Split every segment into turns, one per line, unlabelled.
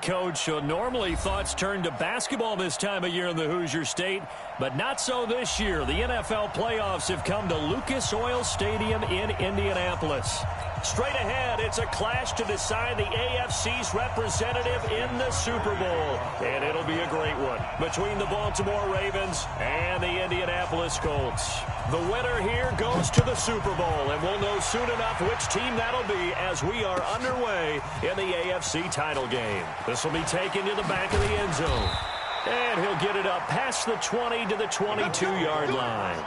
Coach. So normally thoughts turn to basketball this time of year in the Hoosier State, but not so this year. The NFL playoffs have come to Lucas Oil Stadium in Indianapolis. Straight ahead, it's a clash to decide the AFC's representative in the Super Bowl. And it'll be a great one between the Baltimore Ravens and the Indianapolis Colts. The winner here goes to the Super Bowl, and we'll know soon enough which team that'll be as we are underway in the AFC title game. This will be taken to the back of the end zone. And he'll get it up past the 20 to the 22-yard line.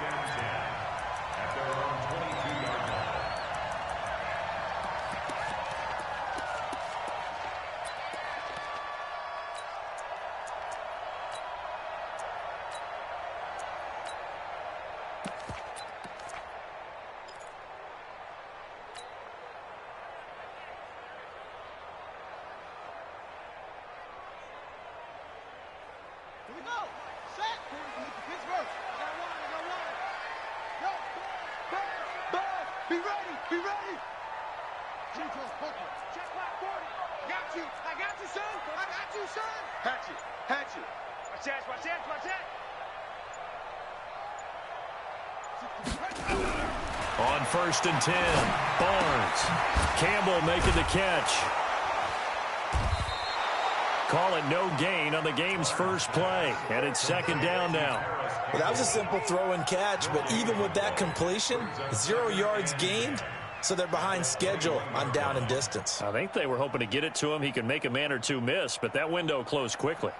On 1st and 10, Barnes. Campbell making the catch. Call it no gain on the game's first play, and it's 2nd down now.
Well, that was a simple throw and catch, but even with that completion, 0 yards gained, so they're behind schedule on down and distance.
I think they were hoping to get it to him. He could make a man or two miss, but that window closed quickly.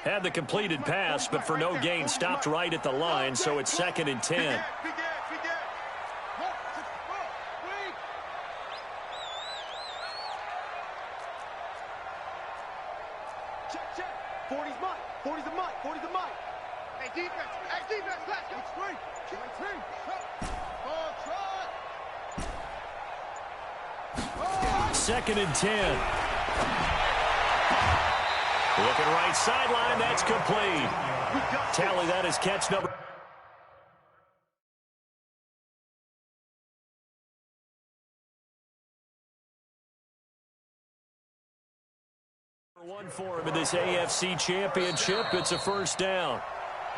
Had the completed pass, but for no gain, stopped right at the line, so it's 2nd and 10. Second and 10. Looking right sideline, that's complete. Tally that is catch number. One for him in this AFC Championship. It's a 1st down.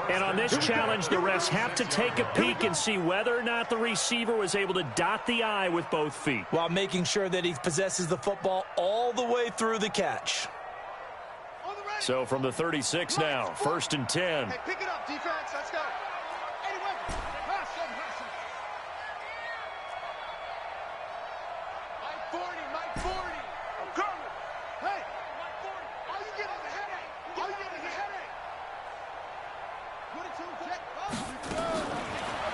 And on this challenge, the refs have to take a peek and see whether or not the receiver was able to dot the I with both feet,
while making sure that he possesses the football all the way through the catch.
So from the 36 now, 1st and 10.
Hey, pick it up, defense. Let's go. Anyway, pass him. Mike 40. I'm coming. Hey, Mike 40. All you get is a headache.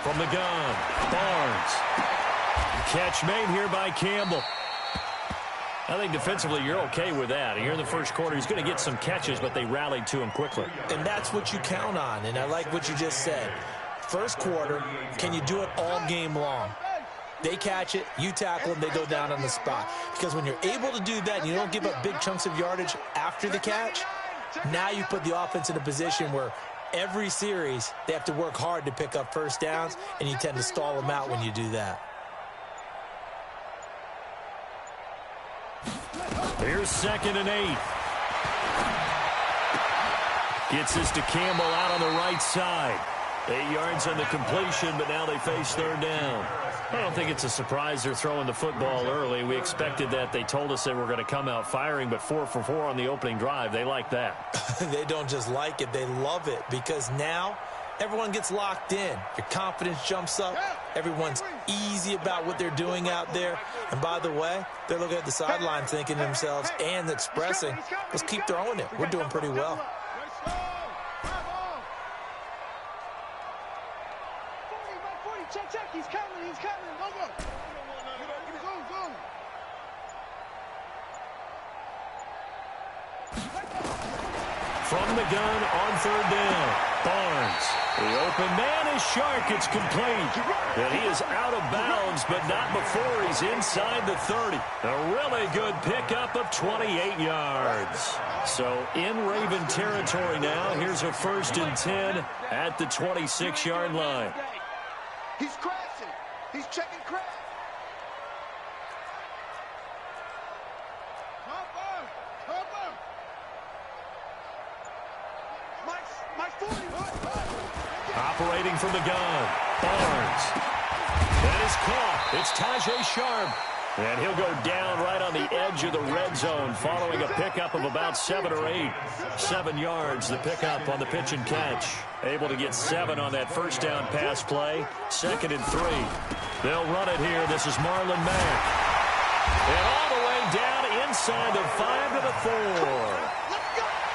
From the gun, Barnes. Catch made here by Campbell. I think defensively you're okay with that. Here in the first quarter, he's going to get some catches, but they rallied to him quickly.
And that's what you count on, and I like what you just said. First quarter, can you do it all game long? They catch it, you tackle them, they go down on the spot. Because when you're able to do that and you don't give up big chunks of yardage after the catch, now you put the offense in a position where every series they have to work hard to pick up first downs, and you tend to stall them out when you do that.
Here's 2nd and 8. Gets this to Campbell out on the right side. 8 yards on the completion, but now they face 3rd down. I don't think it's a surprise they're throwing the football early. We expected that. They told us they were going to come out firing, but 4 for 4 on the opening drive. They like that.
They don't just like it, they love it, because now everyone gets locked in. Your confidence jumps up. Everyone's easy about what they're doing out there. And by the way, they're looking at the sideline thinking to themselves and expressing, let's keep throwing it. We're doing pretty well.
Check. He's coming. Go.
From the gun on 3rd down, Barnes. The open man is Shark. It's complete. And he is out of bounds, but not before he's inside the 30. A really good pickup of 28 yards. So in Raven territory now. Here's a 1st and 10 at the 26-yard line.
He's crashing. He's checking crash.
Operating from the gun. Barnes. That is caught. It's Tajay Sharp. And he'll go down right on the edge of the red zone following a pickup of about 7 or 8. 7 yards, the pickup on the pitch and catch. Able to get 7 on that first down pass play. 2nd and 3. They'll run it here. This is Marlon Mack. And all the way down inside the 5 to the 4.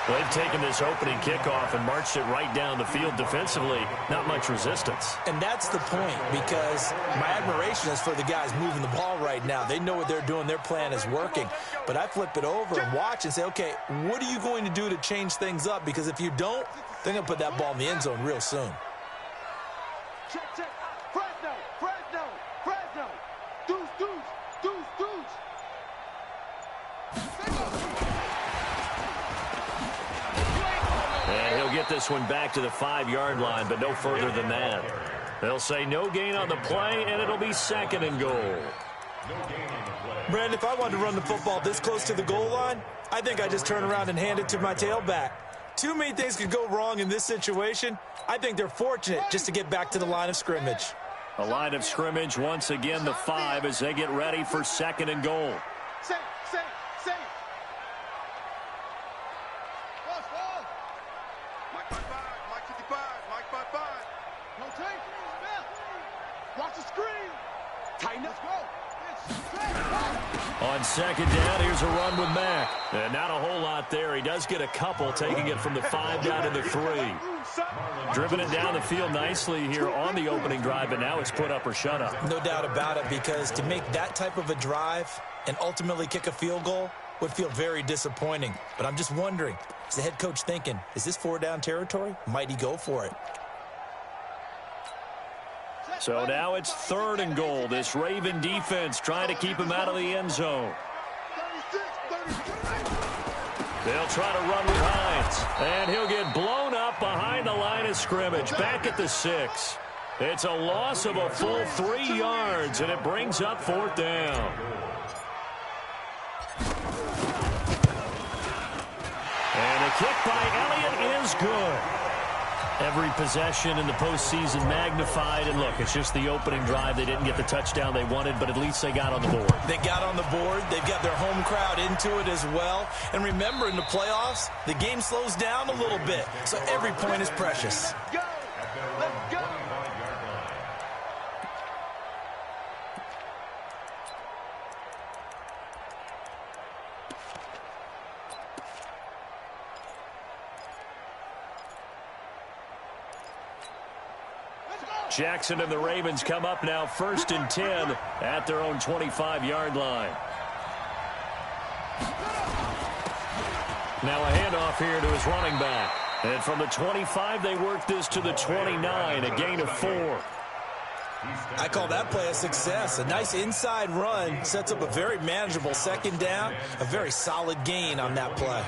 They've taken this opening kickoff and marched it right down the field defensively. Not much resistance.
And that's the point, because my admiration is for the guys moving the ball right now. They know what they're doing. Their plan is working. But I flip it over and watch and say, okay, what are you going to do to change things up? Because if you don't, they're going to put that ball in the end zone real soon.
Check, check. Fresno, Fresno, Fresno. Deuce, deuce, deuce, deuce.
And he'll get this one back to the 5-yard line, but no further than that. They'll say no gain on the play, and it'll be 2nd and goal.
Brandon, if I wanted to run the football this close to the goal line, I think I just turn around and hand it to my tailback. Too many things could go wrong in this situation. I think they're fortunate just to get back to the line of scrimmage.
A line of scrimmage, once again, the 5 as they get ready for 2nd and goal.
Safe, safe, safe. Boss, boss. Mike 55, Mike 55, Mike 55. No take. Watch the screen. Tighten up. Let's go.
On 2nd down, here's a run with Mack. And not a whole lot there. He does get a couple, taking it from the 5 down to the 3. Driven it down the field nicely here on the opening drive, but now it's put up or shut up.
No doubt about it, because to make that type of a drive and ultimately kick a field goal would feel very disappointing. But I'm just wondering, is the head coach thinking, is this 4-down territory? Might he go for it?
So now it's 3rd and goal. This Raven defense trying to keep him out of the end zone. They'll try to run with Hines. And he'll get blown up behind the line of scrimmage. Back at the 6. It's a loss of a full 3 yards, and it brings up 4th down. And a kick by Elliott is good. Every possession in the postseason magnified. And look, it's just the opening drive. They didn't get the touchdown they wanted, but at least they got on the board.
They got on the board. They've got their home crowd into it as well. And remember, in the playoffs, the game slows down a little bit. So every point is precious.
Go. Let's go.
Jackson and the Ravens come up now 1st and 10 at their own 25-yard line. Now a handoff here to his running back. And from the 25, they work this to the 29, a gain of 4.
I call that play a success. A nice inside run sets up a very manageable 2nd down, a very solid gain on that play.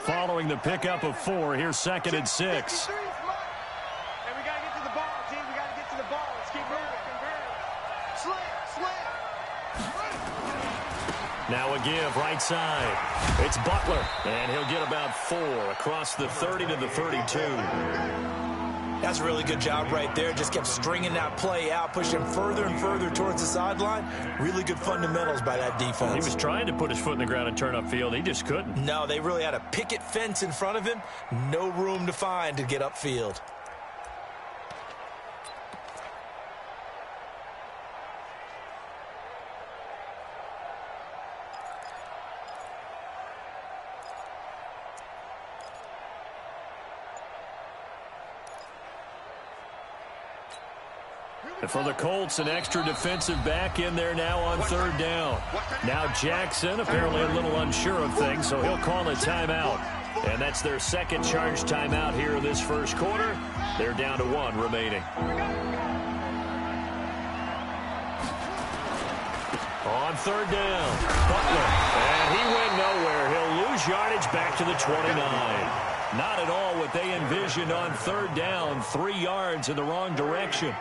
Following the pickup of 4, here's 2nd and 6.
And we got to get to the ball, team. We got to get to the ball. Let's keep moving. Slam.
Now a give right side. It's Butler, and he'll get about 4 across the 30 to the 32.
That's a really good job right there. Just kept stringing that play out, pushing further and further towards the sideline. Really good fundamentals by that defense.
He was trying to put his foot in the ground and turn upfield. He just couldn't.
No, they really had a picket fence in front of him. No room to find to get upfield.
And for the Colts, an extra defensive back in there now on 3rd down. Now Jackson apparently a little unsure of things, so he'll call a timeout. And that's their 2nd charge timeout here in this 1st quarter. They're down to 1 remaining. On 3rd down, Butler. And he went nowhere. He'll lose yardage back to the 29. Not at all what they envisioned on 3rd down. 3 yards in the wrong direction.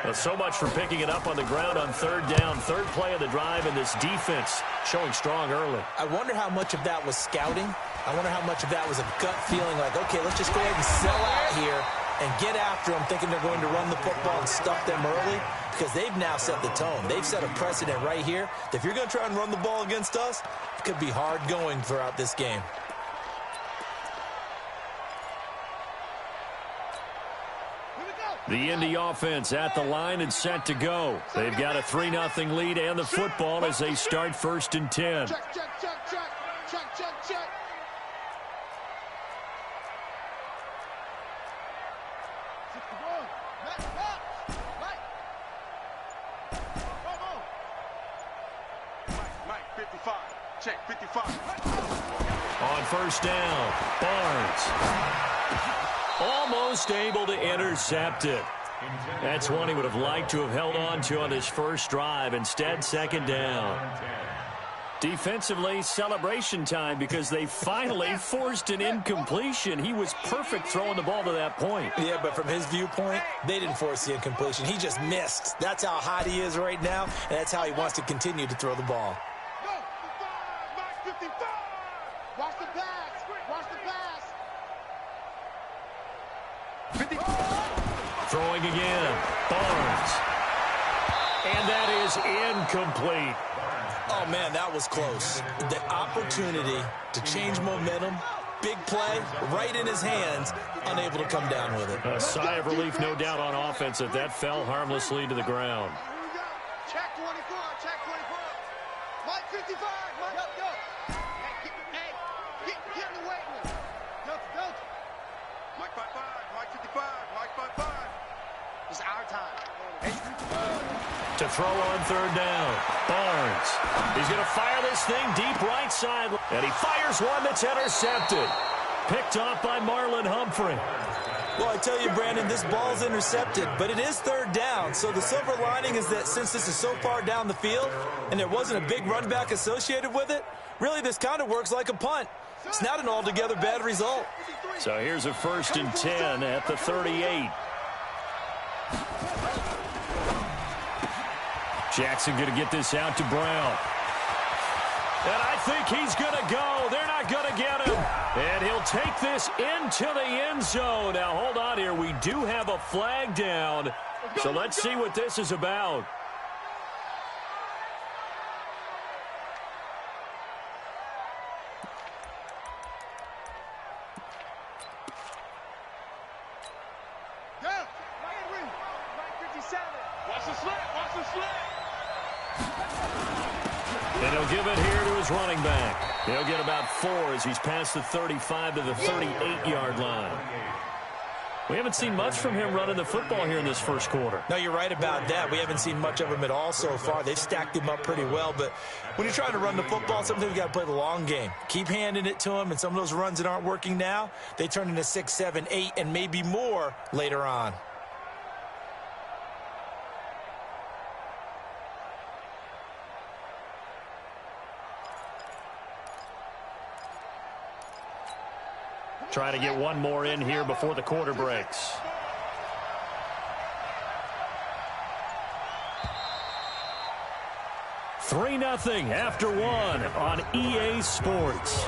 Well, so much for picking it up on the ground on third down. Third play of the drive, and this defense showing strong early.
I wonder how much of that was scouting. I wonder how much of that was a gut feeling like, okay, let's just go ahead and sell out here and get after them, thinking they're going to run the football and stuff them early, because they've now set the tone. They've set a precedent right here. If you're going to try and run the ball against us, it could be hard going throughout this game.
The Indy offense at the line and set to go. They've got a 3-0 lead and the football as they start 1st and 10.
Check, check, check, check. Check, check, check. Mike, 55. Check, 55.
On 1st down, Barnes. Almost able to intercept it. That's one he would have liked to have held on to on his first drive. Instead, 2nd down. Defensively, celebration time because they finally forced an incompletion. He was perfect throwing the ball to that point.
Yeah, but from his viewpoint, they didn't force the incompletion. He just missed. That's how hot he is right now, and that's how he wants to continue to throw the ball.
Go, 55, 55. Watch the pass. Watch the pass. 50.
Throwing again. Barnes. And that is incomplete.
Oh, man, that was close. The opportunity to change momentum, big play, right in his hands, unable to come down with it.
A sigh of relief, no doubt, on offense that fell harmlessly to the ground.
Here we go. Check 24. Check 24. Mike 55. Mike, go. Hey, get in the weight room. Go. Mike 55. Mike 55. Mike 55. It's our time.
To throw on 3rd down, Barnes. He's going to fire this thing deep right side, and he fires one that's intercepted. Picked off by Marlon Humphrey.
Well, I tell you, Brandon, this ball's intercepted, but it is 3rd down. So the silver lining is that since this is so far down the field and there wasn't a big run back associated with it, really this kind of works like a punt. It's not an altogether bad result.
So here's a 1st and 10 at the 38. Jackson going to get this out to Brown. And I think he's going to go. They're not going to get him. And he'll take this into the end zone. Now, hold on here. We do have a flag down. So let's see what this is about.
Watch the slip. Watch the slip.
And he'll give it here to his running back. He'll get about 4 as he's past the 35 to the 38-yard line. We haven't seen much from him running the football here in this first quarter.
No, you're right about that. We haven't seen much of him at all so far. They've stacked him up pretty well, but when you're trying to run the football, sometimes you got to play the long game. Keep handing it to him, and some of those runs that aren't working now, they turn into 6, 7, 8, and maybe more later on.
Trying to get one more in here before the quarter breaks. Three 3-0 after 1 on EA Sports.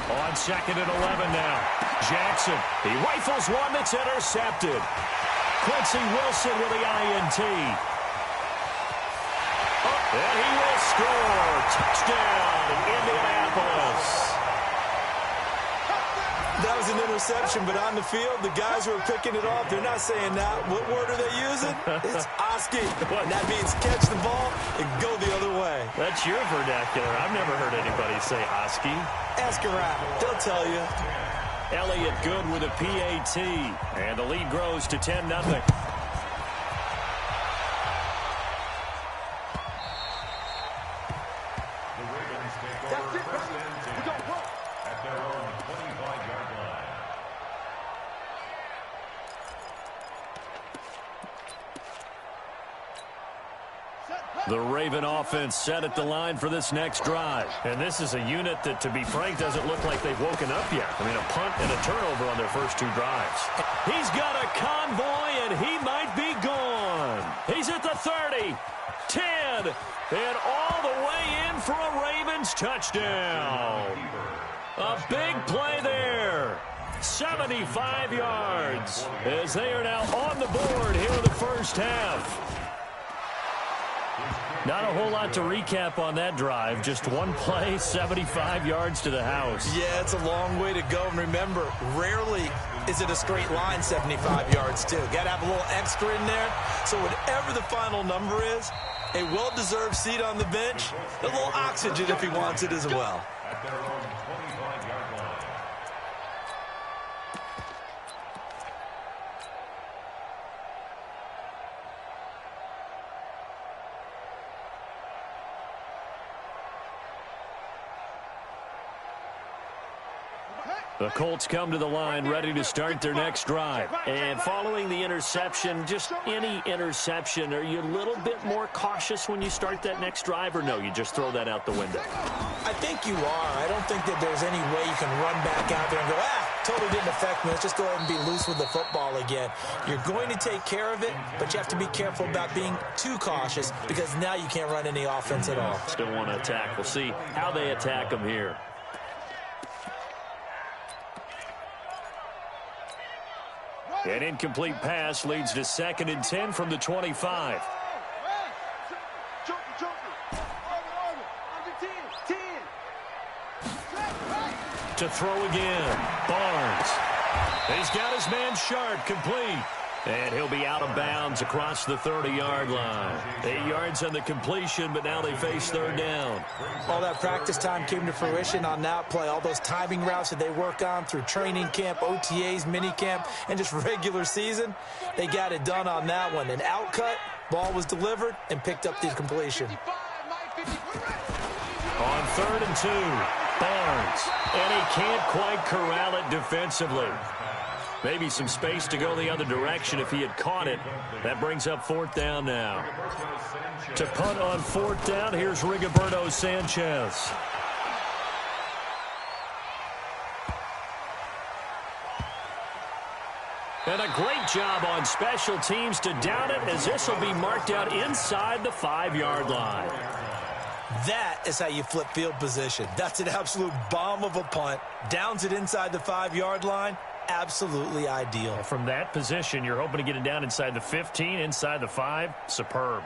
On 2nd and 11 now. Jackson, he rifles one that's intercepted. Quincy Wilson with the INT. And he will score. Touchdown, Indianapolis.
That was an interception, but on the field, the guys who are picking it off, they're not saying that. What word are they using? It's Oski. And that means catch the ball and go the other way.
That's your vernacular. I've never heard anybody say Oski.
Ask around. They'll tell you.
Elliott good with a PAT. And the lead grows to 10-0. The Raven offense set at the line for this next drive. And this is a unit that, to be frank, doesn't look like they've woken up yet. I mean, a punt and a turnover on their first two drives. He's got a convoy, and he might be gone. He's at the 30, 10, and all the way in for a Ravens touchdown. A big play there. 75 yards as they are now on the board here in the first half. Not a whole lot to recap on that drive. Just one play, 75 yards to the house.
Yeah, it's a long way to go. And remember, rarely is it a straight line 75 yards, too. Got to have a little extra in there. So whatever the final number is, a well-deserved seat on the bench, a little oxygen if he wants it as well.
The Colts come to the line ready to start their next drive. And following the interception, just any interception, are you a little bit more cautious when you start that next drive, or no, you just throw that out the window?
I think you are. I don't think that there's any way you can run back out there and go, totally didn't affect me. Let's just go ahead and be loose with the football again. You're going to take care of it, but you have to be careful about being too cautious because now you can't run any offense at all.
Still want to attack. We'll see how they attack them here. An incomplete pass leads to 2nd and 10 from the 25. To throw again, Barnes. He's got his man Sharp, complete. And he'll be out of bounds across the 30-yard line. 8 yards on the completion, but now they face 3rd down.
All that practice time came to fruition on that play. All those timing routes that they work on through training camp, OTAs, minicamp, and just regular season, they got it done on that one. An outcut, ball was delivered, and picked up the completion.
On 3rd and 2, Barnes. And he can't quite corral it defensively. Maybe some space to go the other direction if he had caught it. That brings up 4th down now. To punt on 4th down, here's Rigoberto Sanchez. And a great job on special teams to down it, as this will be marked out inside the 5-yard line.
That is how you flip field position. That's an absolute bomb of a punt. Downs it inside the 5-yard line. Absolutely ideal.
From that position, you're hoping to get it down inside the 15, inside the 5. Superb.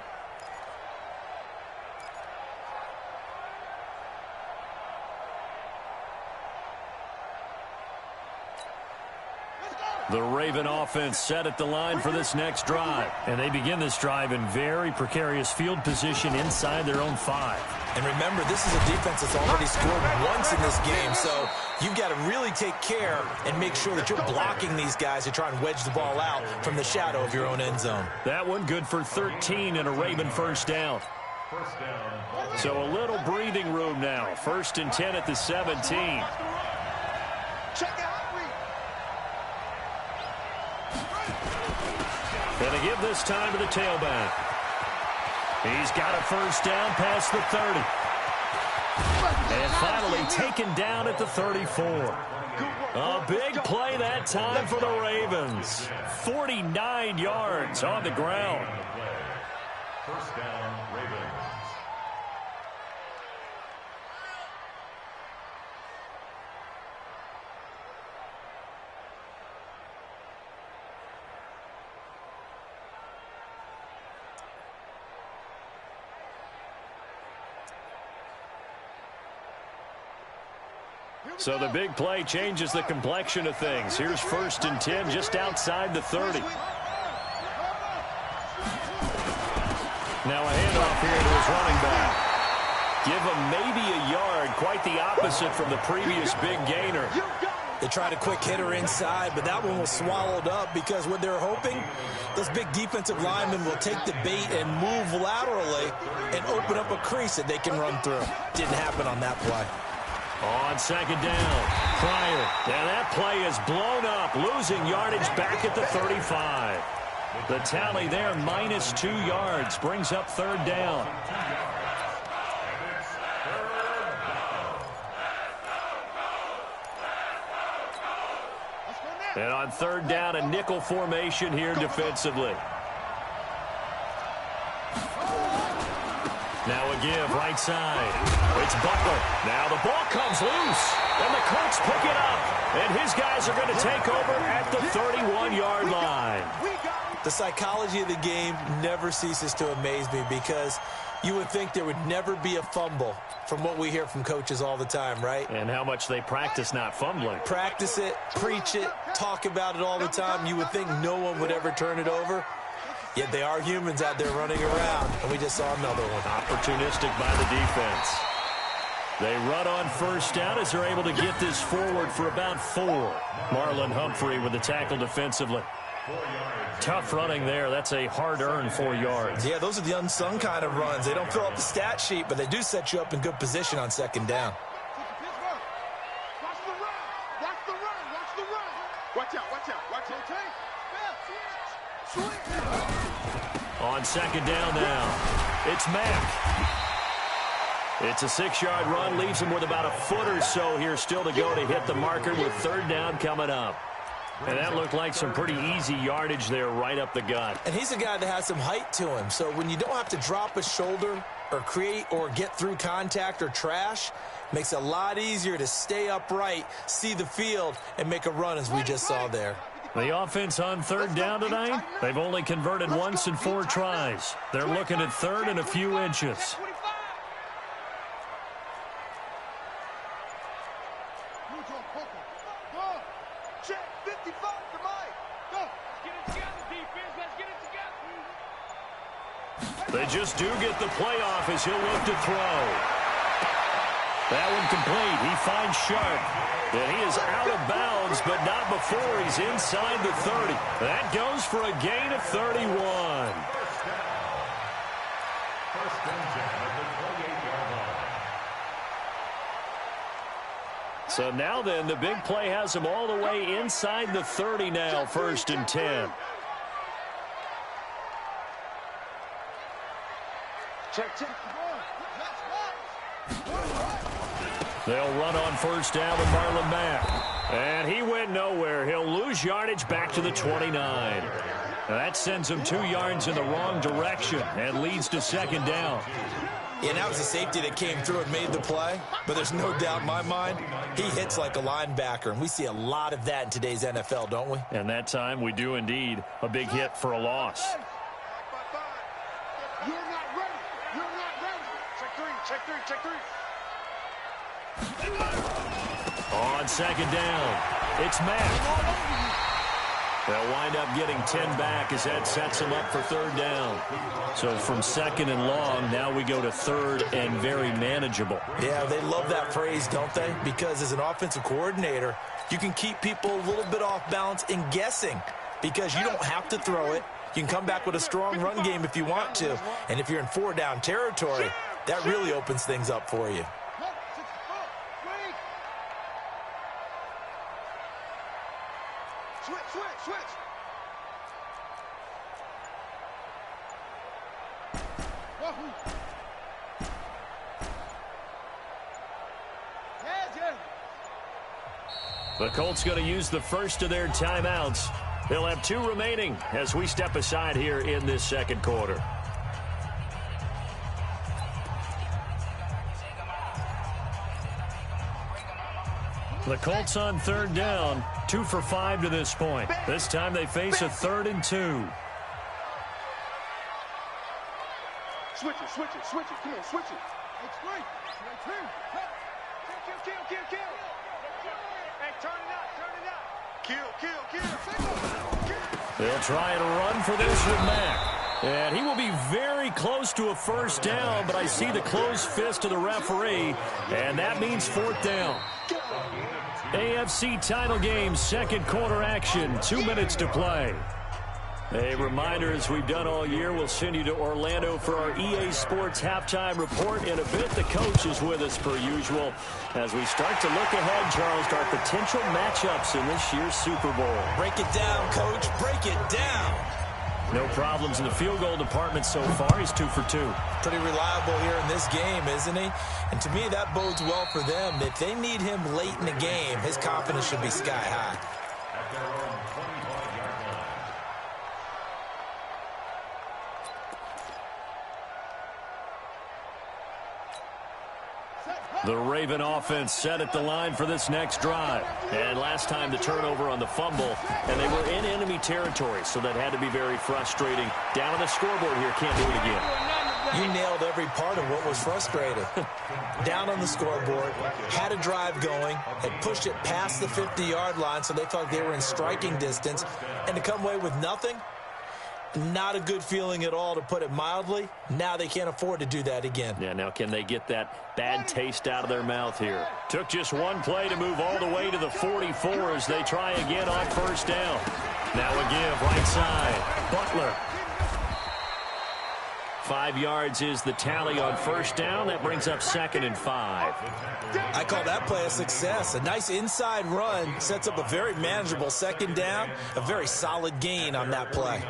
The Raven offense set at the line for this next drive. And they begin this drive in very precarious field position inside their own 5.
And remember, this is a defense that's already scored once in this game, so you've got to really take care and make sure that you're blocking these guys to try and wedge the ball out from the shadow of your own end zone.
That one good for 13 and a Raven first down. So a little breathing room now. 1st and 10 at the 17.
Check out.
And they give this time to the tailback. He's got a first down past the 30. And finally taken down at the 34. A big play that time for the Ravens. 49 yards on the ground.
First down, Ravens.
So the big play changes the complexion of things. Here's 1st and 10 just outside the 30. Now a handoff here to his running back. Give him maybe a yard, quite the opposite from the previous big gainer.
They tried a quick hitter inside, but that one was swallowed up because what they're hoping, those big defensive linemen will take the bait and move laterally and open up a crease that they can run through. Didn't happen on that play.
On 2nd down, Pryor. Now that play is blown up, losing yardage back at the 35. The tally there, -2 yards, brings up third down. And on third down, a nickel formation here defensively. Now a give, right side. It's Butler. Now the ball comes loose, and the Colts pick it up. And his guys are going to take over at the 31-yard line.
The psychology of the game never ceases to amaze me because you would think there would never be a fumble from what we hear from coaches all the time, right?
And how much they practice not fumbling.
Practice it, preach it, talk about it all the time. You would think no one would ever turn it over. Yet they are humans out there running around, and we just saw another one.
Opportunistic by the defense. They run on first down as they're able to get this forward for about 4. Marlon Humphrey with the tackle defensively. Tough running there. That's a hard-earned 4 yards.
Yeah, those are the unsung kind of runs. They don't fill up the stat sheet, but they do set you up in good position on second down.
Watch the run. Watch the run. Watch the run. Watch out. Watch out. Watch out.
On second down now, it's Mack. It's a 6-yard run, leaves him with about a foot or so here still to go to hit the marker with third down coming up. And that looked like some pretty easy yardage there right up the gut.
And he's a guy that has some height to him, so when you don't have to drop a shoulder or create or get through contact or trash, makes it a lot easier to stay upright, see the field, and make a run as we just saw there.
The offense on third down tonight, they've only converted once in 4 tries. They're looking at third and a few inches. They just do get the playoff as he'll look to throw. That one complete. He finds Sharp. And he is out of bounds, but not before he's inside the 30. That goes for a gain of 31.
First and 10 at the 28-yard line.
So now then, the big play has him all the way inside the 30 now, first and 10.
Check.
They'll run on first down with Marlon Mack. And he went nowhere. He'll lose yardage back to the 29. That sends him 2 yards in the wrong direction and leads to second down.
Yeah, that was a safety that came through and made the play, but there's no doubt in my mind, he hits like a linebacker, and we see a lot of that in today's NFL, don't we?
And that time we do indeed. A big hit for a loss.
You're not ready. You're not ready. Check three.
On second down, it's Mack. They'll wind up getting 10 back as that sets them up for third down. So from second and long, now we go to third and very manageable.
Yeah, they love that phrase, don't they? Because as an offensive coordinator, you can keep people a little bit off balance in guessing because you don't have to throw it. You can come back with a strong run game if you want to. And if you're in 4-down territory, that really opens things up for you.
Switch.
The Colts going to use the first of their timeouts. They'll have 2 remaining as we step aside here in this second quarter. The Colts on third down, 2 for 5 to this point. This time they face a 3rd and 2.
Switch it. Come on, switch it. It's free. Kill. Hey, turn it out.
They'll try and run for this with Mack. And he will be very close to a first down, but I see the closed fist of the referee, and that means 4th down. AFC title game, second quarter action, 2 minutes to play. A reminder, as we've done all year, we'll send you to Orlando for our EA Sports halftime report. In a bit, the coach is with us per usual as we start to look ahead, Charles, to our potential matchups in this year's Super Bowl.
Break it down, Coach. Break it down.
No problems in the field goal department so far. He's 2 for 2.
Pretty reliable here in this game, isn't he? And to me, that bodes well for them. If they need him late in the game, his confidence should be sky high.
At their own 25-yard line.
The Raven offense set at the line for this next drive. And last time the turnover on the fumble, and they were in enemy territory, so that had to be very frustrating. Down on the scoreboard here, can't do it again.
You nailed every part of what was frustrating. Down on the scoreboard, had a drive going, had pushed it past the 50-yard line, so they felt they were in striking distance, and to come away with nothing, not a good feeling at all, to put it mildly. Now they can't afford to do that again.
Yeah, now can they get that bad taste out of their mouth here? Took just one play to move all the way to the 44 as they try again on first down. Now a give, right side. Butler. 5 yards is the tally on first down. That brings up 2nd and 5.
I call that play a success. A nice inside run sets up a very manageable second down. A very solid gain on that play.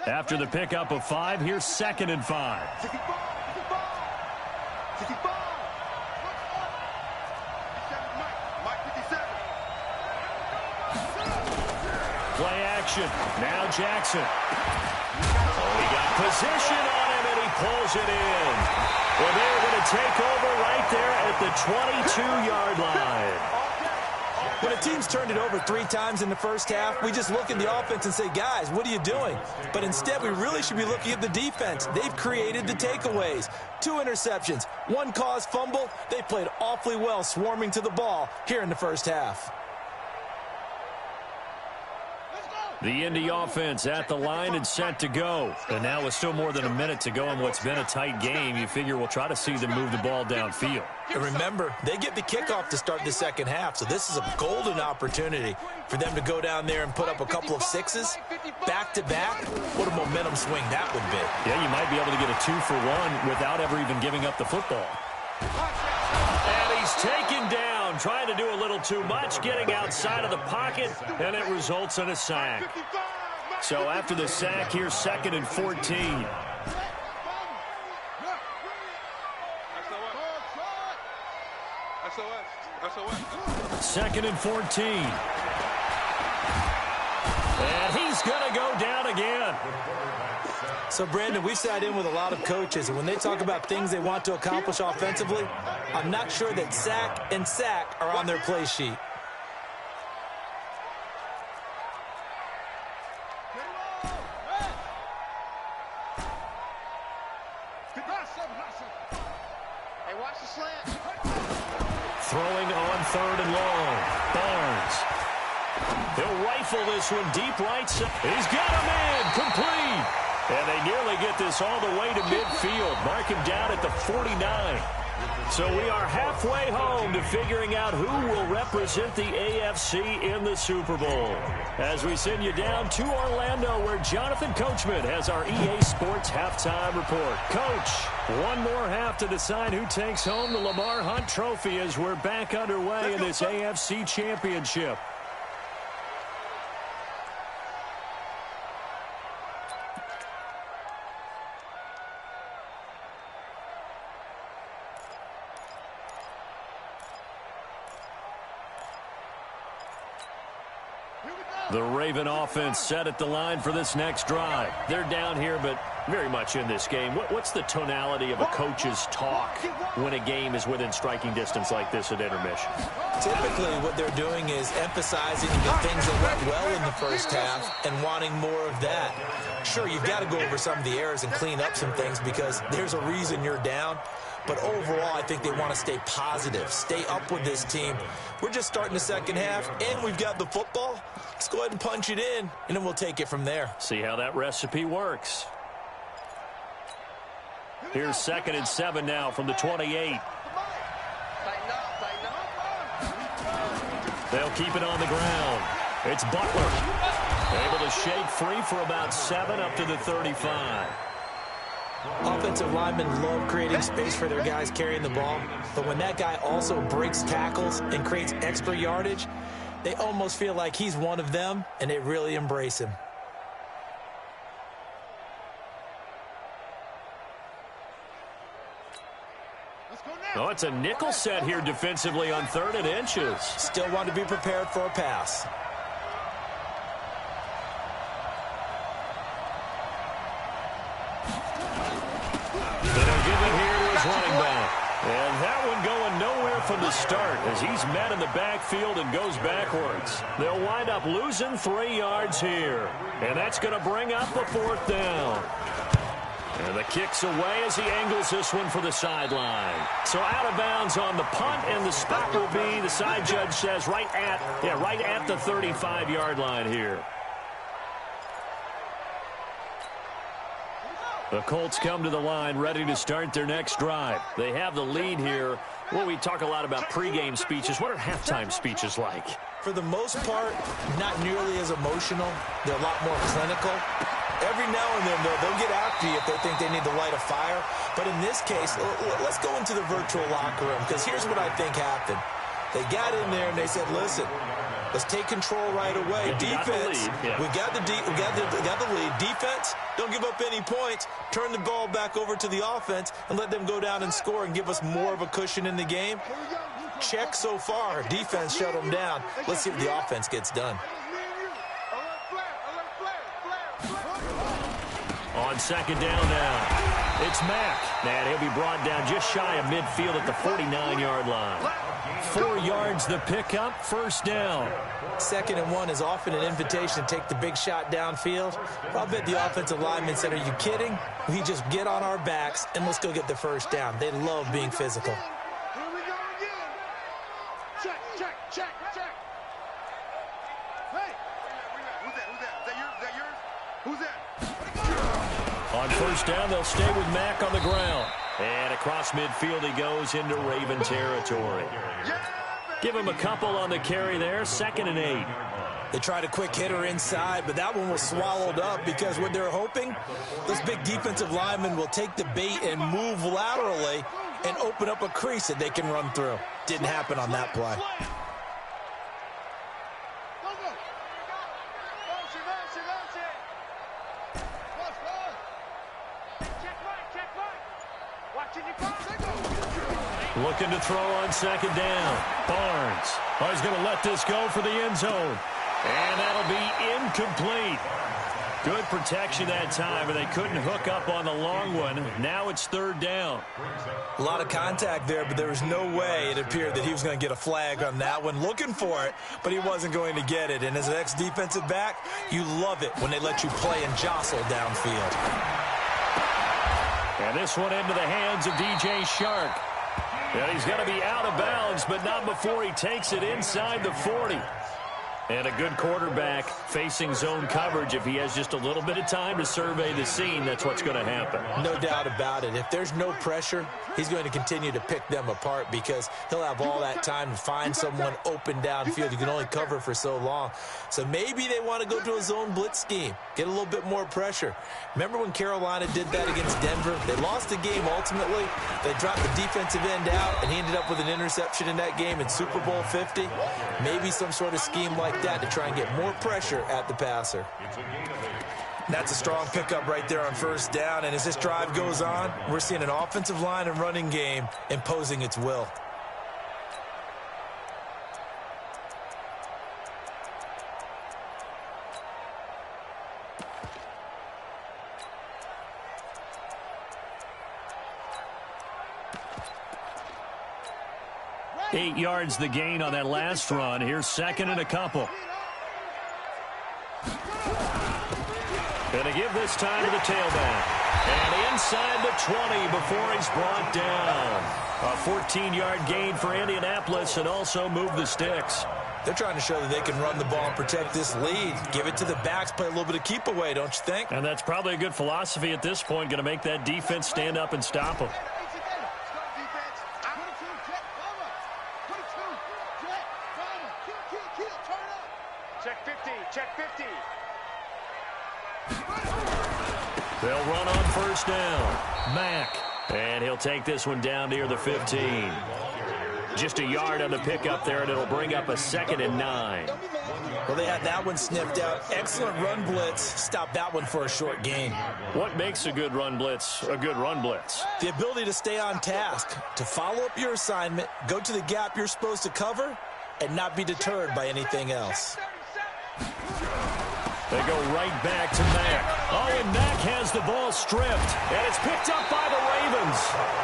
After the pickup of 5, here's 2nd and 5.
65. Mike 57.
Play action. Now Jackson. Oh, he got position on him, and he pulls it in. Well, they're going to take over right there at the 22-yard line.
When a team's turned it over 3 times in the first half, we just look at the offense and say, guys, what are you doing? But instead, we really should be looking at the defense. They've created the takeaways. 2 interceptions, 1 caused fumble. They played awfully well swarming to the ball here in the first half.
The Indy offense at the line and set to go. And now with still more than a minute to go in what's been a tight game, you figure we'll try to see them move the ball downfield.
And remember, they get the kickoff to start the second half, so this is a golden opportunity for them to go down there and put up a couple of 6s back-to-back. What a momentum swing that would be.
Yeah, you might be able to get a 2 for 1 without ever even giving up the football. And he's taken down, trying to do a little too much, getting outside of the pocket, and it results in a sack. So after the sack, here's 2nd and 14. Second and 14. And he's going to go down again.
So, Brandon, we've sat in with a lot of coaches, and when they talk about things they want to accomplish offensively, I'm not sure that sack and sack are on their play sheet.
Hey, watch the slant.
Throwing on 3rd and long. Barnes. He'll rifle this one deep right side. He's got him in. Complete. And they nearly get this all the way to midfield. Mark him down at the 49. So we are halfway home to figuring out who will represent the AFC in the Super Bowl. As we send you down to Orlando, where Jonathan Coachman has our EA Sports halftime report. Coach, one more half to decide who takes home the Lamar Hunt Trophy as we're back underway in this AFC Championship. The Raven offense set at the line for this next drive. They're down here, but very much in this game. What's the tonality of a coach's talk when a game is within striking distance like this at intermission?
Typically, what they're doing is emphasizing the things that went well in the first half and wanting more of that. Sure, you've got to go over some of the errors and clean up some things because there's a reason you're down. But overall, I think they want to stay positive, stay up with this team. We're just starting the second half, and we've got the football. Let's go ahead and punch it in, and then we'll take it from there.
See how that recipe works. Here's 2nd and 7 now from the 28. They'll keep it on the ground. It's Butler. Able to shake free for about 7 up to the 35.
Offensive linemen love creating space for their guys carrying the ball, but when that guy also breaks tackles and creates extra yardage, they almost feel like he's one of them, and they really embrace him.
Oh, it's a nickel set here defensively on 3rd and inches.
Still want to be prepared for a pass.
They'll give it here to his running back. And that one going nowhere from the start as he's met in the backfield and goes backwards. They'll wind up losing 3 yards here. And that's going to bring up the 4th down. And the kick's away as he angles this one for the sideline. So out of bounds on the punt, and the spot will be, the side judge says, right at the 35-yard line here. The Colts come to the line ready to start their next drive. They have the lead here. Well, we talk a lot about pregame speeches. What are halftime speeches like?
For the most part, not nearly as emotional. They're a lot more clinical. Every now and then, they'll get after you if they think they need to light a fire. But in this case, let's go into the virtual locker room, because here's what I think happened. They got in there and they said, listen, let's take control right away. Defense, we got the lead. Defense, don't give up any points. Turn the ball back over to the offense and let them go down and score and give us more of a cushion in the game. Check so far. Defense shut them down. Let's see if the offense gets done.
On 2nd down now, it's Mack. And he'll be brought down just shy of midfield at the 49-yard line. 4 yards the pickup, 1st down.
2nd and 1 is often an invitation to take the big shot downfield. I'll bet the offensive lineman said, are you kidding? We just get on our backs and let's go get the 1st down. They love being physical.
Here we go again. Check. Hey. Who's that yours? Who's that?
On 1st down, they'll stay with Mack on the ground. And across midfield he goes into Raven territory. Give him a couple on the carry there, 2nd and 8.
They tried a quick hitter inside, but that one was swallowed up because what they're hoping, this big defensive lineman will take the bait and move laterally and open up a crease that they can run through. Didn't happen on that play.
Looking to throw on 2nd down. Barnes. Oh, he's going to let this go for the end zone. And that'll be incomplete. Good protection that time, and they couldn't hook up on the long one. Now it's 3rd down.
A lot of contact there, but there was no way it appeared that he was going to get a flag on that one. Looking for it, but he wasn't going to get it. And as an ex-defensive back, you love it when they let you play and jostle downfield.
And this one into the hands of DJ Shark. And he's going to be out of bounds, but not before he takes it inside the 40. And a good quarterback facing zone coverage. If he has just a little bit of time to survey the scene, that's what's going to happen.
No doubt about it. If there's no pressure, he's going to continue to pick them apart because he'll have all that time to find someone open downfield. You can only cover for so long. So maybe they want to go to a zone blitz scheme, get a little bit more pressure. Remember when Carolina did that against Denver? They lost the game ultimately. They dropped the defensive end out, and he ended up with an interception in that game in Super Bowl 50. Maybe some sort of scheme like that to try and get more pressure at the passer. That's a strong pickup right there on 1st down, and as this drive goes on, we're seeing an offensive line and running game imposing its will.
Eight yards the gain on that last run. Here's 2nd and a couple. Going to give this time to the tailback. And inside the 20 before he's brought down. A 14-yard gain for Indianapolis and also move the sticks.
They're trying to show that they can run the ball and protect this lead. Give it to the backs, play a little bit of keep away, don't you think?
And that's probably a good philosophy at this point. Going to make that defense stand up and stop them. Check 50. They'll run on first down. Mack. And he'll take this one down near the 15. Just a yard on the pickup there, and it'll bring up a 2nd and 9.
Well, they had that one sniffed out. Excellent run blitz. Stop that one for a short gain.
What makes a good run blitz a good run blitz?
The ability to stay on task, to follow up your assignment, go to the gap you're supposed to cover, and not be deterred by anything else.
They go right back to Mack. Oh, and Mack has the ball stripped. And it's picked up by the Ravens.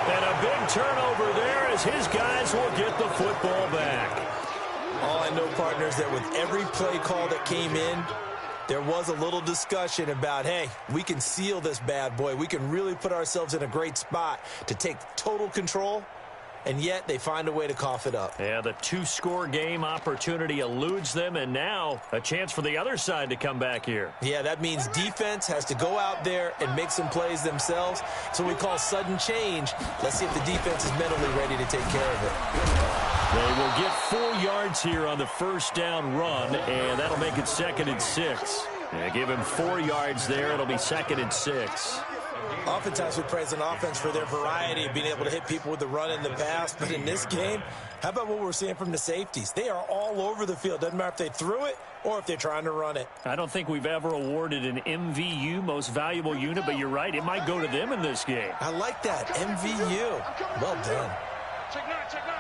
And a big turnover there as his guys will get the football back.
All I know, partners, that with every play call that came in, there was a little discussion about, hey, we can seal this bad boy. We can really put ourselves in a great spot to take total control. And yet they find a way to cough it up.
Yeah, the 2-score game opportunity eludes them, and now a chance for the other side to come back here.
Yeah, that means defense has to go out there and make some plays themselves. So we call sudden change. Let's see if the defense is mentally ready to take care of it.
They will get 4 yards here on the first down run, and that'll make it 2nd and 6. Yeah, give him 4 yards there. It'll be 2nd and 6.
Oftentimes we praise an offense for their variety of being able to hit people with the run and the pass. But in this game, how about what we're seeing from the safeties? They are all over the field. Doesn't matter if they threw it or if they're trying to run it.
I don't think we've ever awarded an MVU, most valuable unit, but you're right. It might go to them in this game.
I like that. MVU. Well done.
Check 9, check 9.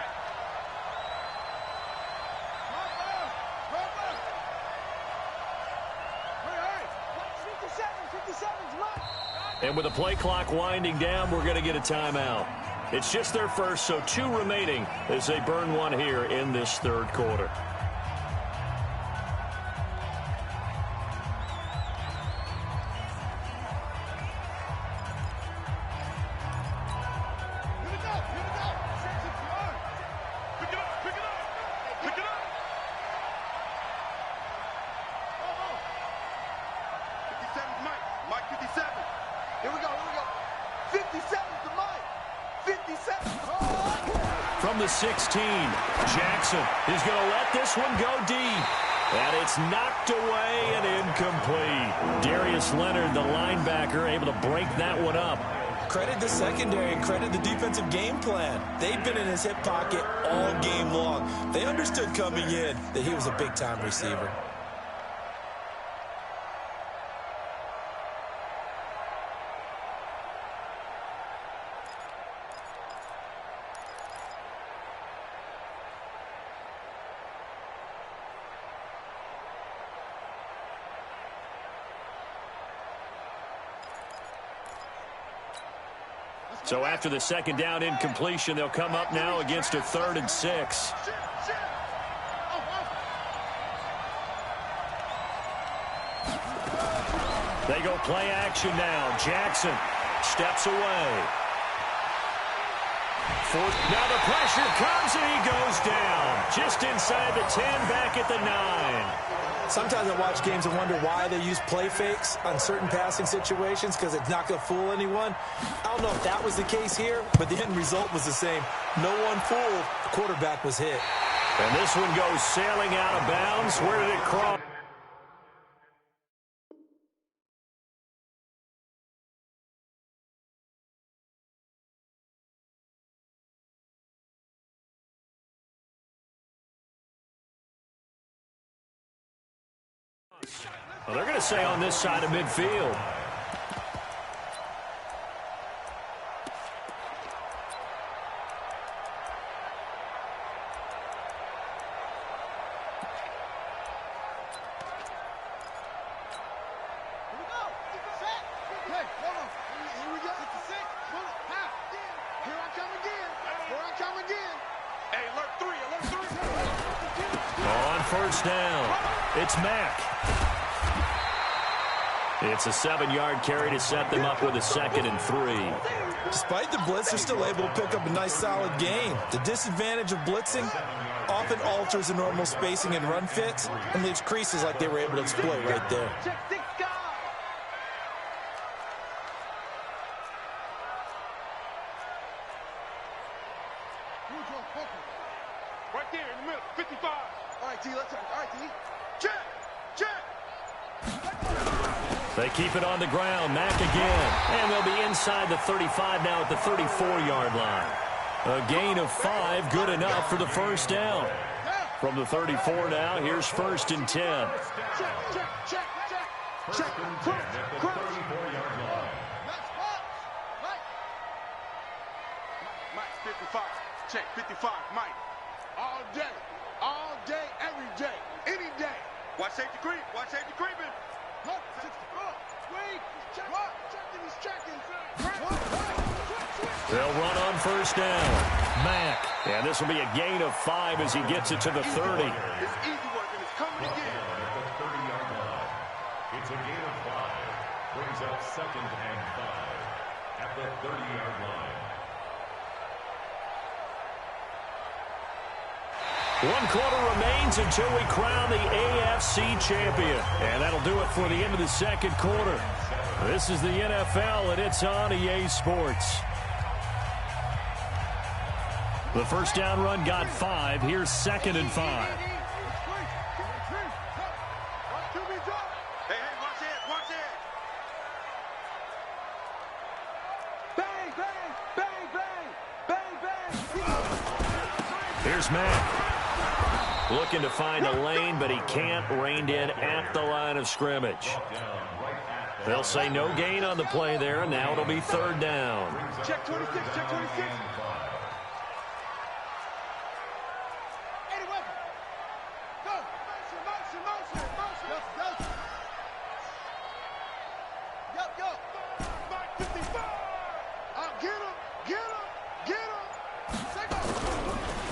And with the play clock winding down, we're going to get a timeout. It's just their first, so 2 remaining as they burn one here in this 3rd quarter. From the 16, Jackson is going to let this one go deep. And it's knocked away and incomplete. Darius Leonard, the linebacker, able to break that one up.
Credit the secondary and credit the defensive game plan. They've been in his hip pocket all game long. They understood coming in that he was a big-time receiver.
So after the 2nd down incompletion, they'll come up now against a 3rd and 6. They go play action now. Jackson steps away. Now the pressure comes and he goes down. Just inside the 10, back at the 9.
Sometimes I watch games and wonder why they use play fakes on certain passing situations, because it's not going to fool anyone. I don't know if that was the case here, but the end result was the same. No one fooled. The quarterback was hit.
And this one goes sailing out of bounds. Where did it cross? Well, they're going to say on this side of midfield. On first down, it's Mack. It's a 7-yard carry to set them up with a 2nd and 3.
Despite the blitz, they're still able to pick up a nice, solid gain. The disadvantage of blitzing often alters the normal spacing and run fits and leaves creases like they were able to exploit right there.
Right there in the middle, 55. All right, D, let's go. All right, D. Check, check.
They keep it on the ground. Mack again. And they'll be inside the 35 now at the 34-yard line. A gain of 5, good enough for the first down. From the 34 now, here's 1st and 10.
Check. Crunch. Mike, 55. Check, 55. Mike. All day, every day, any day. Watch safety creep. Creeping. Look, wait. Checking.
They'll run on 1st down. Mack. And this will be a gain of 5 as he gets it to the 30.
It's easy work, and it's coming again.
At the 30-yard line. It's a gain of 5. Brings up 2nd and 5. At the 30-yard line.
1 quarter remains until we crown the AFC champion. And that'll do it for the end of the 2nd quarter. This is the NFL, and it's on EA Sports. The first down run got 5. Here's 2nd and 5.
Hey, watch it. Bang.
Here's Mack. Looking to find a lane, but he can't. Reined in at the line of scrimmage. They'll say no gain on the play there, and now it'll be 3rd down.
Check 26.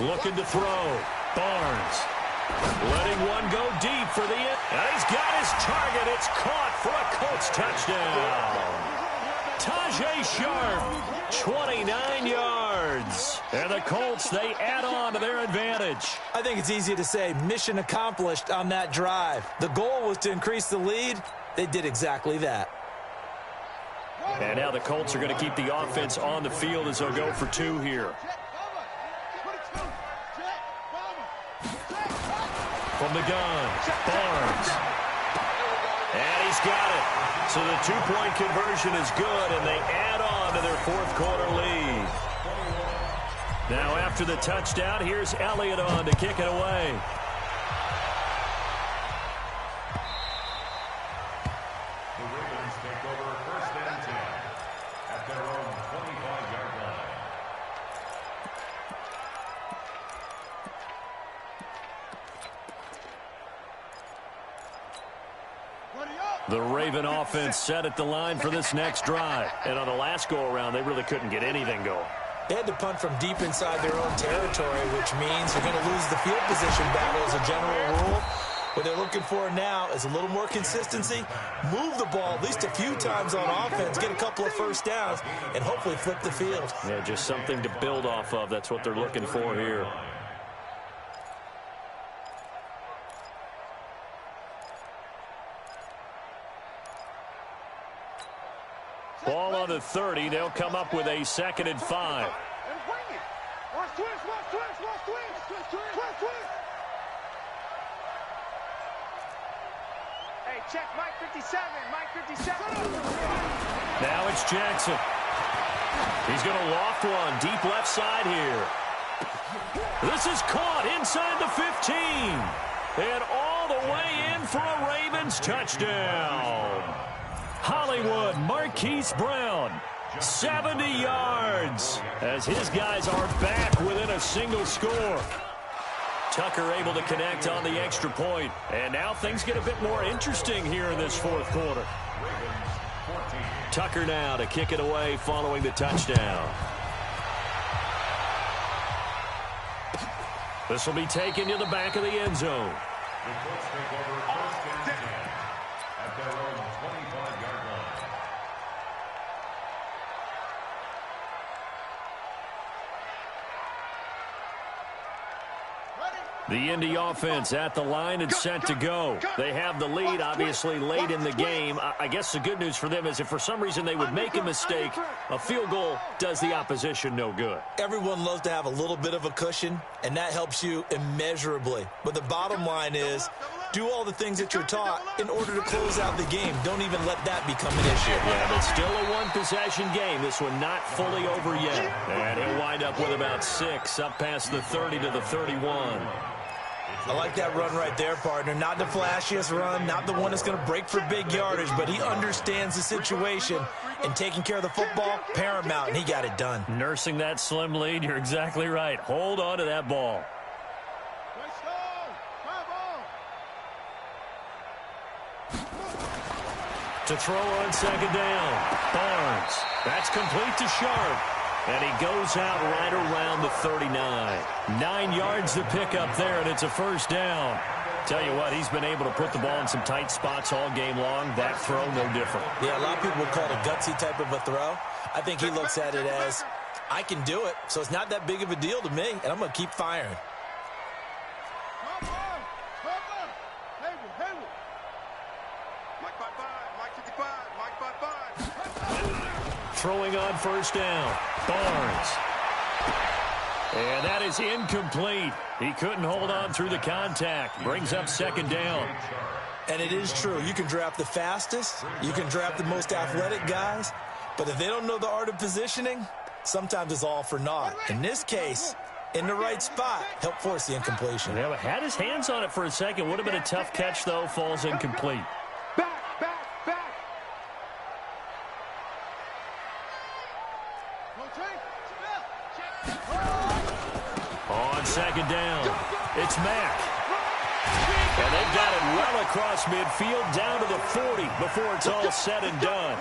Looking to throw. Barnes. Letting one go deep for the end. And he's got his target. It's caught for a Colts touchdown. Tajay Sharp, 29 yards. And the Colts, they add on to their advantage.
I think it's easy to say mission accomplished on that drive. The goal was to increase the lead. They did exactly that.
And now the Colts are going to keep the offense on the field as they'll go for 2 here. From the gun, Barnes. And he's got it. So the 2-point conversion is good, and they add on to their 4th quarter lead. Now after the touchdown, here's Elliott on to kick it away.
The Ravens take over 1st and 10 at their own 25-yard line.
The Raven offense set at the line for this next drive. And on the last go-around, they really couldn't get anything going.
They had to punt from deep inside their own territory, which means they're going to lose the field position battle as a general rule. What they're looking for now is a little more consistency, move the ball at least a few times on offense, get a couple of first downs, and hopefully flip the field.
Yeah, just something to build off of. That's what they're looking for here. Ball on the 30. They'll come up with a 2nd and 5.
Watch twist. Hey, check Mike 57.
Now it's Jackson. He's going to loft one deep left side here. This is caught inside the 15. And all the way in for a Ravens touchdown. Hollywood, Marquise Brown, 70 yards as his guys are back within a single score. Tucker able to connect on the extra point. And now things get a bit more interesting here in this 4th quarter. Tucker now to kick it away following the touchdown. This will be taken to the back of the end zone.
The Colts take over 1st and 10 at their own 25-yard line.
The Indy offense at the line and set to go. They have the lead, obviously, late in the game. I guess the good news for them is if for some reason they would make a mistake, a field goal does the opposition no good.
Everyone loves to have a little bit of a cushion, and that helps you immeasurably. But the bottom line is Do all the things that you're taught in order to close out the game. Don't even let that become an issue.
Yeah, but still a one-possession game. This one not fully over yet. And he'll wind up with about 6, up past the 30 to the 31.
I like that run right there, partner. Not the flashiest run, not the one that's going to break for big yardage, but he understands the situation, and taking care of the football, paramount, and he got it done.
Nursing that slim lead, you're exactly right. Hold on to that ball. To throw on second down. Barnes. That's complete to Sharp. And he goes out right around the 39. 9 yards to pick up there, and it's a first down. Tell you what, he's been able to put the ball in some tight spots all game long. That throw, no different.
Yeah, a lot of people would call it a gutsy type of a throw. I think he looks at it as, I can do it, so it's not that big of a deal to me, and I'm going to keep firing.
Throwing on first down. Barnes. And that is incomplete. He couldn't hold on through the contact. Brings up second down.
And it is true. You can draft the fastest. You can draft the most athletic guys. But if they don't know the art of positioning, sometimes it's all for naught. In this case, in the right spot, helped force the incompletion.
Yeah, but had his hands on it for a second. Would have been a tough catch, though. Falls incomplete. On second down, it's Mack. And they've got it well across midfield down to the 40 before it's all said and done.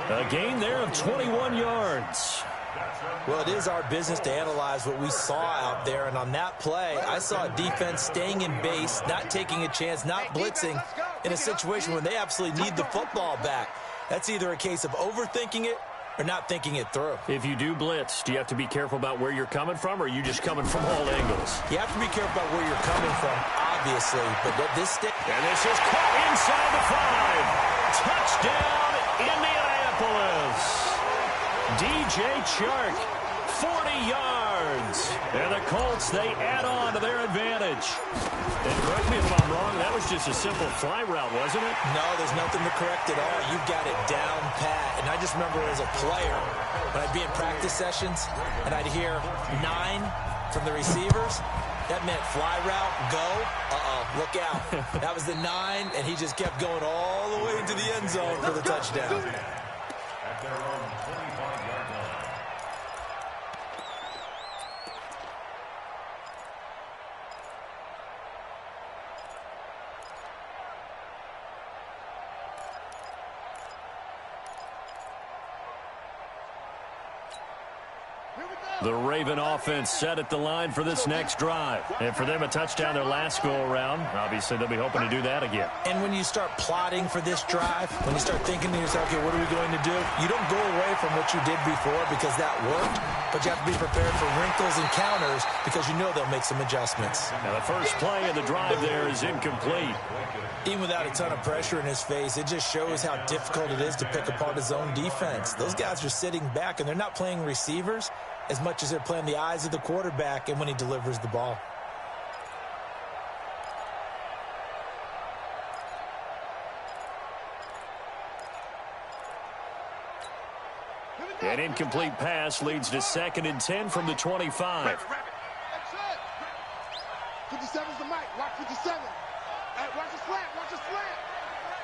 A gain there of 21 yards.
Well, it is our business to analyze what we saw out there. And on that play, I saw a defense staying in base, not taking a chance, not blitzing in a situation where they absolutely need the football back. That's either a case of overthinking it or not thinking it through.
If you do blitz, do you have to be careful about where you're coming from, or are you just coming from all angles?
You have to be careful about where you're coming from, obviously. But at this stage...
And this is caught inside the 5. Touchdown, Indianapolis. DJ Chark, 40 yards. And the Colts, they add on to their advantage. And correct me if I'm wrong, that was just a simple fly route, wasn't it?
No, there's nothing to correct at all. You've got it down pat. And I just remember as a player, when I'd be in practice sessions, and I'd hear 9 from the receivers, that meant fly route, go, look out. That was the 9, and he just kept going all the way into the end zone for the touchdown.
At their own 25-yard line.
The Raven offense set at the line for this next drive. And for them, a touchdown their last go-around. Obviously, they'll be hoping to do that again.
And when you start plotting for this drive, when you start thinking to yourself, okay, what are we going to do? You don't go away from what you did before because that worked, but you have to be prepared for wrinkles and counters because you know they'll make some adjustments.
Now, the first play of the drive there is incomplete.
Even without a ton of pressure in his face, it just shows how difficult it is to pick apart his own defense. Those guys are sitting back, and they're not playing receivers as much as they're playing the eyes of the quarterback and when he delivers the ball.
An incomplete pass leads to 2nd and 10 from the 25.
57's the mic. Watch 57. Watch the slant. Watch the slant.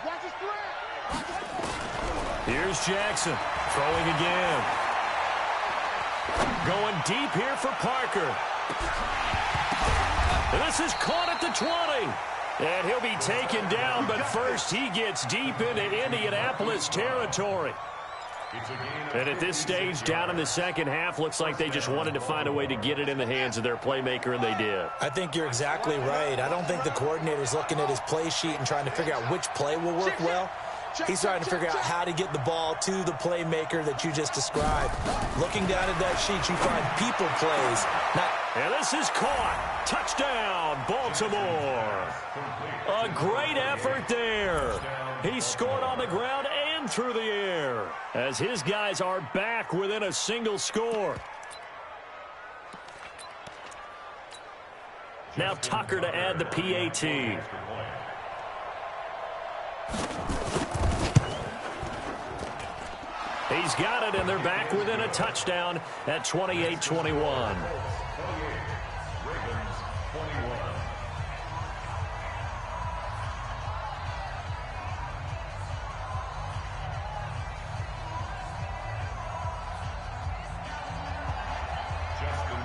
Watch the slant.
Here's Jackson throwing again. Going deep here for Parker. And this is caught at the 20. And he'll be taken down, but first he gets deep into Indianapolis territory. And at this stage, down in the second half, looks like they just wanted to find a way to get it in the hands of their playmaker, and they did.
I think you're exactly right. I don't think the coordinator's looking at his play sheet and trying to figure out which play will work well. He's trying to figure out how to get the ball to the playmaker that you just described. Looking down at that sheet, you find people plays.
And this is caught. Touchdown, Baltimore. A great effort there. He scored on the ground and through the air as his guys are back within a single score. Now Tucker to add the PAT. He's got it, and they're back within a touchdown at 28-21.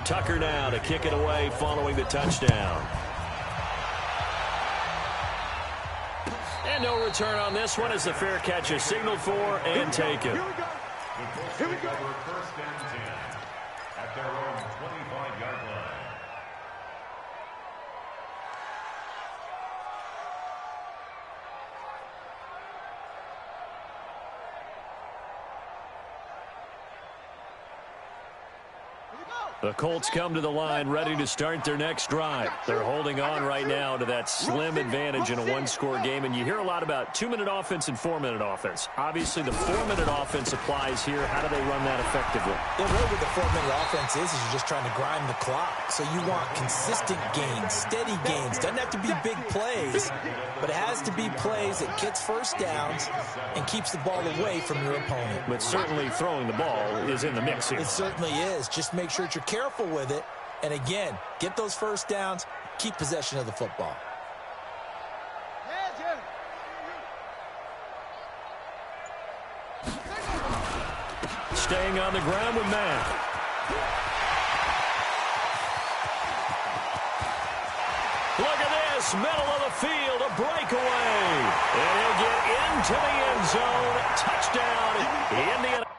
Tucker now to kick it away following the touchdown. And no return on this one as the fair catch is signaled for and taken.
Here we go. First and 10 at their own 25-yard line.
The Colts come to the line ready to start their next drive. They're holding on right now to that slim advantage in a one-score game, and you hear a lot about 2-minute offense and 4-minute offense. Obviously, the 4-minute offense applies here. How do they run that effectively?
Yeah, really what the 4-minute offense is you're just trying to grind the clock. So you want consistent gains, steady gains. Doesn't have to be big plays, but it has to be plays that gets first downs and keeps the ball away from your opponent.
But certainly throwing the ball is in the mix here.
It certainly is. Just make sure that you're careful with it. And again, get those first downs, keep possession of the football.
Staying on the ground with Matt. Look at this, middle of the field, a breakaway. And he'll get into the end zone. Touchdown, Indiana.